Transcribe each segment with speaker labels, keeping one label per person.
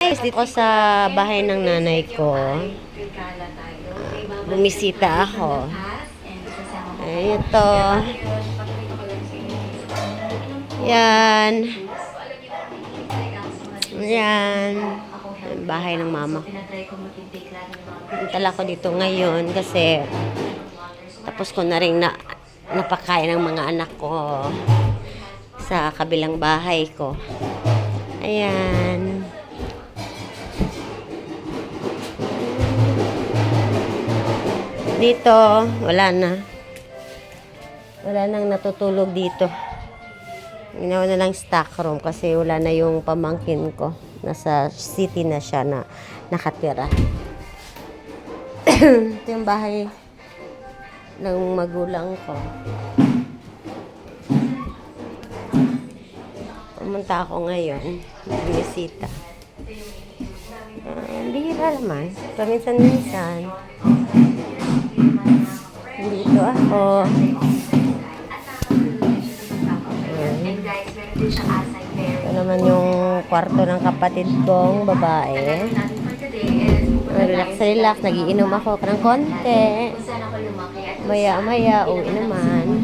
Speaker 1: Dito ko sa bahay ng nanay ko. Bumisita ako. Ito. Yan. Yan. Bahay ng mama ko. Punta ko dito ngayon kasi tapos ko na rin napakain ng mga anak ko sa kabilang bahay ko. Ayan. Dito, wala na. Wala nang natutulog dito. Ginawa na lang stock room kasi wala na yung pamangkin ko. Nasa city na siya na nakatira. Ito yung bahay ng magulang ko. Pumunta ako ngayon. Binisita. Bihira naman. Paminsan-minsan. Dito ako. Ayan. Ito naman yung kwarto ng kapatid kong babae. Relax. Nagiinom ako ng konti. Maya-maya, uwi naman.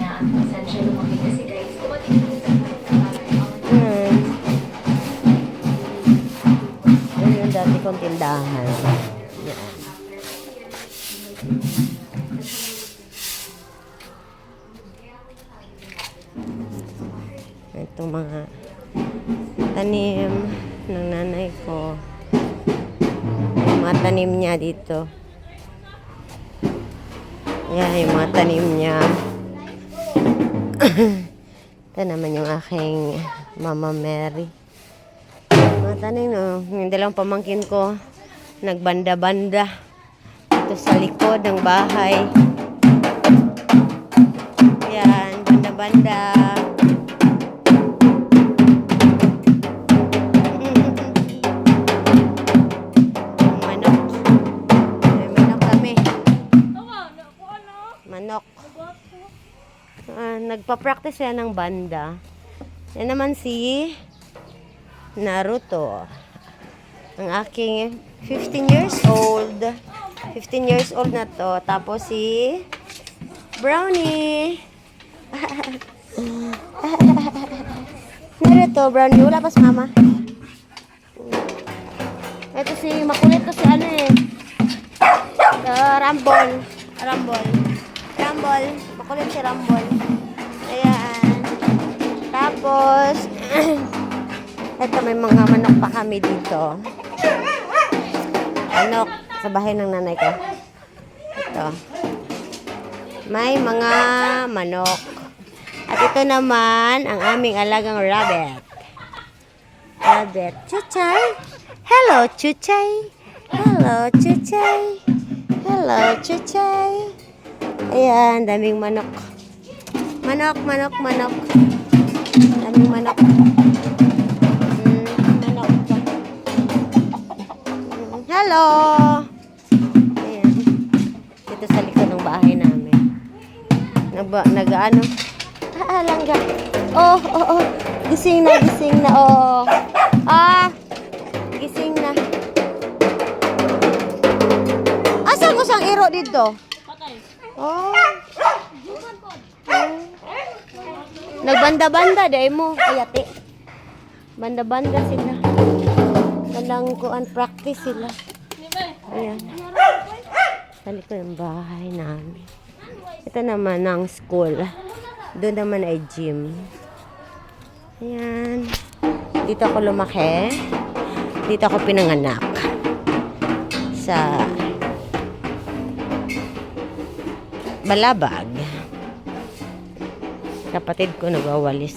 Speaker 1: Ayan yung dati kong tindahan. Yan. Itong mga tanim ng nanay ko. Yung mga tanim niya dito. Yan, yung mga tanim niya. Ito naman yung aking Mama Mary. Yung mga tanim, no? Yung dalawang pamangkin ko, nagbanda-banda. Ito sa likod ng bahay. Yan, banda-banda. Manok. Nagpa-practice yan ng banda. Yan naman si Naruto. Ang aking 15 years old. 15 years old na to. Tapos si Brownie. Naruto, Brownie. Wala pa si mama. Ito si makulit to si ano eh. Rambol. Makulit si Rambol. Ayan. Tapos, ito may mga manok pa kami dito. Manok sa bahay ng nanay ko. Ito. May mga manok. At ito naman ang aming alagang rabbit. Chuchay. Hello, Chuchay. Ayan, daming manok. Manok. Daming manok. Manok. Hello! Ayan. Dito sa likod ng bahay namin. Nag-ano? Langga. Oh. Gising na, oh. Gising na. Asan ko sang iro dito? Oh. Nagbanda-banda dahil mo. Ayate. Banda-banda sila. Walang kuan practice sila. Ayan. Sali ko yung bahay namin. Ito naman ang school. Doon naman ay gym. Ayan. Dito ako lumaki. Dito ako pinanganak. Sa Balabag. Kapatid ko nagwawalis.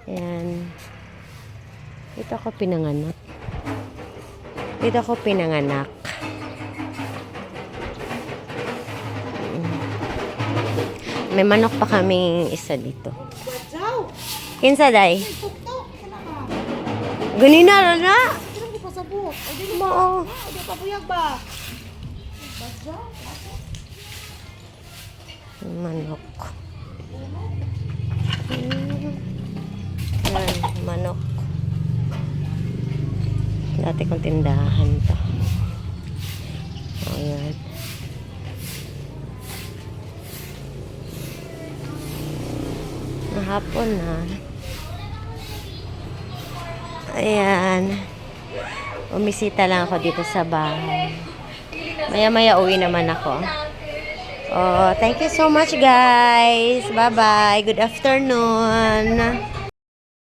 Speaker 1: Ayan. Dito ako pinanganak. May manok pa kaming isa dito. Kinsa day? Ganina na.
Speaker 2: Ano pa sabot? O di
Speaker 1: mo.
Speaker 2: Di pa buyag ba?
Speaker 1: Manok. Yan, manok. Dati kong tindahan to. Ayan. Hapon na. Ayan. Umisita lang ako dito sa bahay. Maya-maya uwi naman ako. Oh, thank you so much guys. Bye-bye. Good afternoon.